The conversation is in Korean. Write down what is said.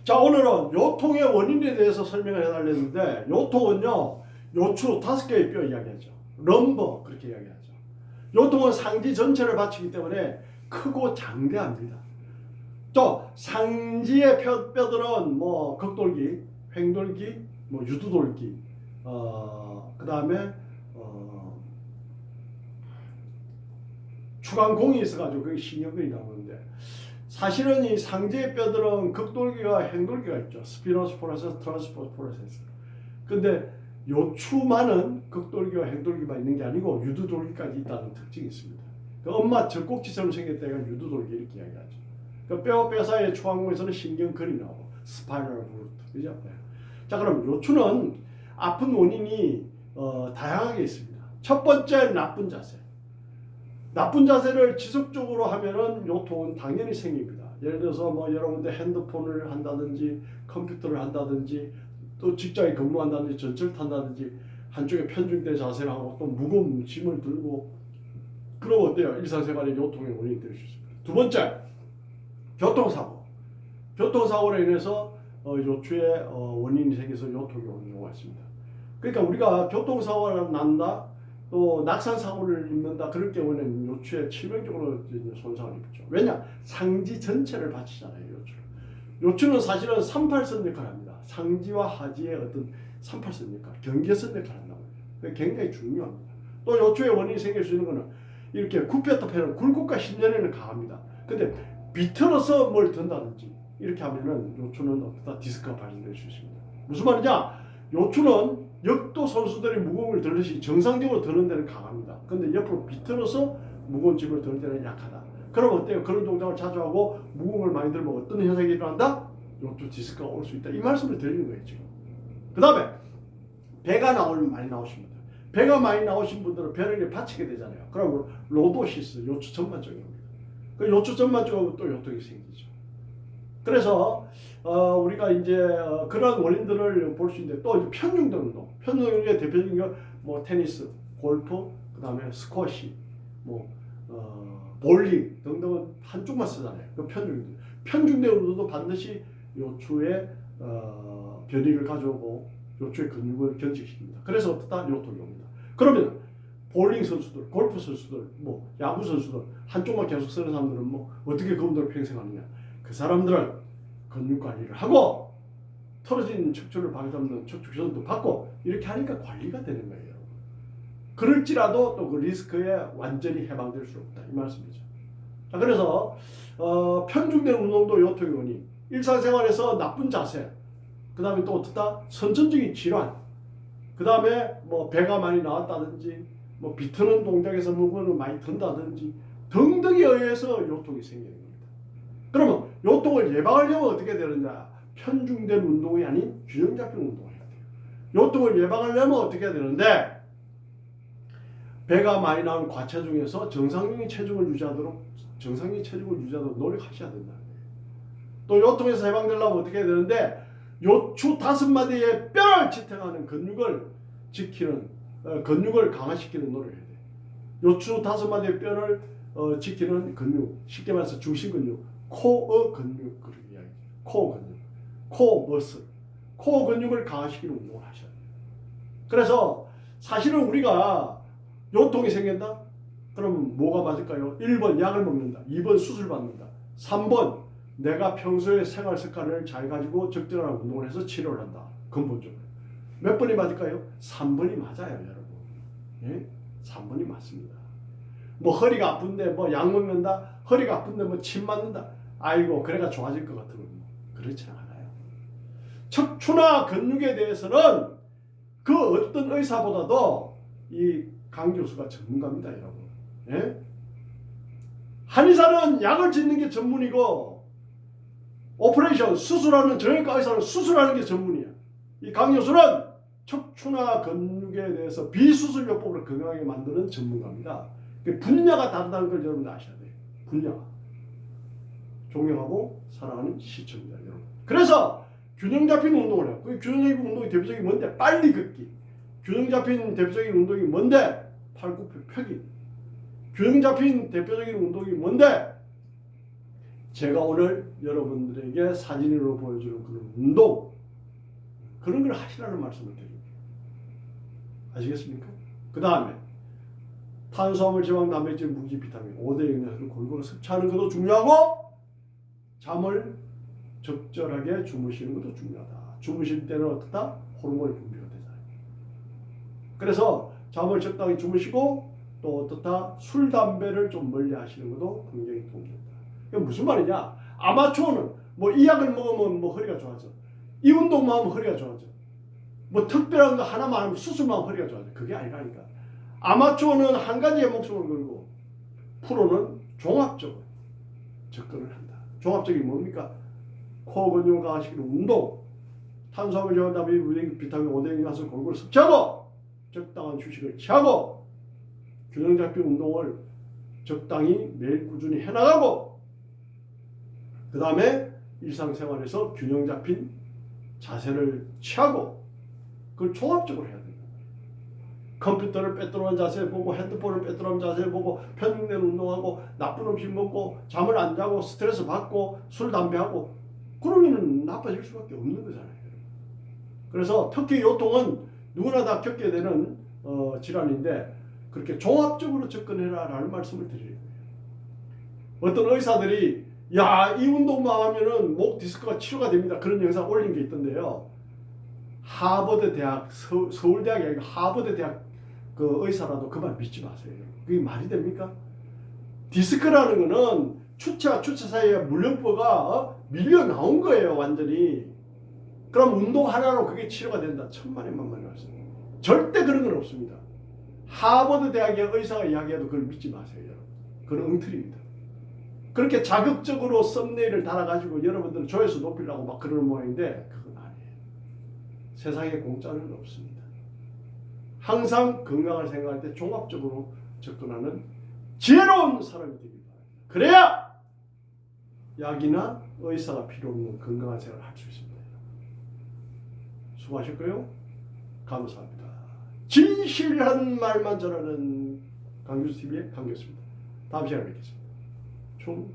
자, 오늘은 요통의 원인에 대해서 설명을 해달랬는데, 요통은요, 요추 5개의 뼈 이야기하죠. 럼버, 그렇게 이야기하죠. 요통은 상지 전체를 받치기 때문에 크고 장대합니다. 또 상지의 뼈들은 뭐 극돌기, 횡돌기, 뭐 유두돌기, 그 다음에 추간공이 있어가지고 그게 신경근이 나오는데, 사실은 이 상지의 뼈들은 극돌기와 횡돌기가 있죠. 스피노스 포레세스, 트랜스포스 포레세스. 근데 요추만은 극돌기와 횡돌기만 있는 게 아니고 유두돌기까지 있다는 특징이 있습니다. 그 엄마 젖꼭지처럼 생겼다가 유두돌기 이렇게 이야기하죠. 그 뼈 사이의 추간공에서는 신경근이 나오고 스파이럴 루트, 그죠? 자, 그럼 요추는 아픈 원인이 다양하게 있습니다. 첫 번째, 나쁜 자세. 나쁜 자세를 지속적으로 하면은 요통은 당연히 생깁니다. 예를 들어서 뭐 여러분들 핸드폰을 한다든지 컴퓨터를 한다든지 또 직장에 근무한다든지 전철 탄다든지 한쪽에 편중된 자세를 하고 또 무거운 짐을 들고 그러면 어때요? 일상생활에 요통의 원인이 될 수 있습니다. 두 번째, 교통사고. 교통사고로 인해서 요추의 원인이 생겨서 요통이 오는 경우가 있습니다. 그러니까 우리가 교통사고가 난다, 또 낙산사고를 입는다, 그럴 경우에는 요추에 치명적으로 손상을 입죠. 왜냐? 상지 전체를 받치잖아요, 요추는. 요추는 사실은 38선 역할을 합니다. 상지와 하지의 어떤 38선 역할, 경계선 역할을 한다고 해요. 그게 굉장히 중요합니다. 또 요추의 원인이 생길 수 있는 것은 이렇게 굽혔다 펴는 굴곡과 신전에는 강합니다. 근데 비틀어서 뭘 든다든지 이렇게 하면은 요추는 어떻다 디스크가 발생될 수 있습니다. 무슨 말이냐? 요추는 역도 선수들이 무거운 걸 들듯이 정상적으로 드는 데는 강합니다. 근데 옆으로 비틀어서 무거운 짐을 드는 데는 약하다. 그럼 어때요? 그런 동작을 자주 하고 무거운 걸 많이 들면 어떤 현상이 일어난다? 요추 디스크가 올 수 있다. 이 말씀을 드리는 거예요, 지금. 그 다음에 배가 많이 나오십니다. 배가 많이 나오신 분들은 배를 받치게 되잖아요. 그럼 로도시스, 요추 전반적입니다. 그 요추 전반적으로 또 요통이 생기죠. 그래서 우리가 이제 그런 원인들을 볼 수 있는데, 또 편중된 운동, 편중의 대표적인 게 뭐 테니스, 골프, 그 다음에 스쿼시, 뭐 볼링 등등은 한쪽만 쓰잖아요. 그 편중된 운동도 반드시 요추의 변이를 가져오고 요추의 근육을 견직시킵니다. 그래서 어떻다? 요통이 옵니다. 그러면 볼링 선수들, 골프 선수들, 뭐 야구 선수들 한쪽만 계속 쓰는 사람들은 뭐 어떻게 그분들을 평생하느냐? 그 사람들은 근육 관리를 하고 틀어진 척추를 바로잡는 척추 교정도 받고 이렇게 하니까 관리가 되는 거예요. 그럴지라도 또 그 리스크에 완전히 해방될 수 없다, 이 말씀이죠. 자, 그래서 편중된 운동도 요통의 원인, 일상생활에서 나쁜 자세, 그 다음에 또 어떻다? 선천적인 질환, 그 다음에 뭐 배가 많이 나왔다든지 뭐 비트는 동작에서 무거운 걸 많이 든다든지 등등에 의해서 요통이 생기는 겁니다. 그러면 요통을 예방하려면 어떻게 되느냐? 편중된 운동이 아닌 균형 잡힌 운동을 해야 돼요. 요통을 예방하려면 어떻게 해야 되는데, 배가 많이 나온 과체중에서 정상적인 체중을 유지하도록 노력하셔야 된다. 또 요통에서 해방되려면 어떻게 해야 되는데, 요추 5마디의 뼈를 지탱하는 근육을 지키는, 근육을 강화시키는 노력을 해야 돼요. 요추 5마디의 뼈를 지키는 근육, 쉽게 말해서 중심 근육, 코어 근육, 그렇게 이야기해요. 코어 근육, 코어 머슬, 코어 근육을 강화시키는 운동을 하셔야 돼요. 그래서 사실은 우리가 요통이 생긴다? 그러면 뭐가 맞을까요? 1번 약을 먹는다, 2번 수술 받는다, 3번 내가 평소에 생활 습관을 잘 가지고 적절한 운동을 해서 치료를 한다. 근본적으로 몇 번이 맞을까요? 3번이 맞아요, 여러분. 예? 3번이 맞습니다. 뭐 허리가 아픈데 뭐 약 먹는다, 허리가 아픈데 뭐 침 맞는다, 아이고 그래가 좋아질 것 같으면 뭐 그렇지 않아요. 척추나 근육에 대해서는 그 어떤 의사보다도 이 강 교수가 전문가입니다, 여러분. 예? 한의사는 약을 짓는 게 전문이고, 오퍼레이션, 수술하는 정형외과 의사는 수술하는 게 전문이야. 이 강 교수는 척추나 근육에 대해서 비수술요법으로 건강하게 만드는 전문가입니다. 분야가 다르다는 걸 여러분 아셔야 돼요. 분야가. 존경하고 사랑하는 시청자 여러분. 그래서 균형 잡힌 운동을 해요. 그 균형 잡힌 운동이 대표적인 뭔데? 빨리 걷기. 균형 잡힌 대표적인 운동이 뭔데? 팔굽혀 펴기. 균형 잡힌 대표적인 운동이 뭔데? 제가 오늘 여러분들에게 사진으로 보여주는 그런 운동, 그런 걸 하시라는 말씀을 드립니다. 아시겠습니까? 그 다음에 탄수화물, 지방, 단백질, 무기, 비타민, 5대 영양소를 골고루 섭취하는 것도 중요하고, 잠을 적절하게 주무시는 것도 중요하다. 주무실 때는 어떻다? 호르몬이 분비가 되잖아요. 그래서 잠을 적당히 주무시고, 또 어떻다? 술, 담배를 좀 멀리 하시는 것도 굉장히 도움이 된다. 이게 무슨 말이냐? 아마추어는 뭐 이 약을 먹으면 뭐 허리가 좋아져. 이 운동만 하면 허리가 좋아져. 뭐 특별한 거 하나만 하면 수술만 하면 허리가 좋아져. 그게 아니라니까. 아마추어는 한 가지에 목숨을 걸고 프로는 종합적으로 접근을 한다. 종합적이 뭡니까? 코어 근육을 강화시키는 운동, 탄수화물, 지방, 단백질, 비타민, 5대 영양소 골고루 섭취하고, 적당한 휴식을 취하고, 균형 잡힌 운동을 적당히 매일 꾸준히 해나가고, 그 다음에 일상생활에서 균형 잡힌 자세를 취하고, 그걸 종합적으로 해야 됩니다. 컴퓨터를 빼뜨려는 자세 보고, 핸드폰을 빼뜨려는 자세 보고, 편중된 운동하고, 나쁜 음식 먹고, 잠을 안 자고, 스트레스 받고, 술, 담배하고, 그러면 나빠질 수밖에 없는 거잖아요. 그래서 특히 요통은 누구나 다 겪게 되는 질환인데, 그렇게 종합적으로 접근해라 라는 말씀을 드리는 거예요. 어떤 의사들이 야, 이 운동만 하면은 목 디스크가 치료가 됩니다, 그런 영상 올린 게 있던데요. 하버드 대학, 서울대학이 아니고 하버드 대학 그 의사라도 그 말 믿지 마세요. 그게 말이 됩니까? 디스크라는 거는 추체와 추체 사이에 물령포가 밀려 나온 거예요, 완전히. 그럼 운동 하나로 그게 치료가 된다, 천만에 만만에 말씀입니다. 절대 그런 건 없습니다. 하버드 대학의 의사가 이야기해도 그걸 믿지 마세요, 여러분. 그건 엉터리입니다. 그렇게 자극적으로 썸네일을 달아가지고 여러분들 조회수 높이려고 막 그러는 모양인데, 그건 아니에요. 세상에 공짜는 없습니다. 항상 건강을 생각할 때 종합적으로 접근하는 지혜로운 사람이 되길 바랍니다. 그래야 약이나 의사가 필요 없는 건강한 생활을 할 수 있습니다. 수고하셨고요. 감사합니다. 진실한 말만 전하는 강규수TV의 강규수입니다. 다음 시간에 뵙겠습니다. 충성.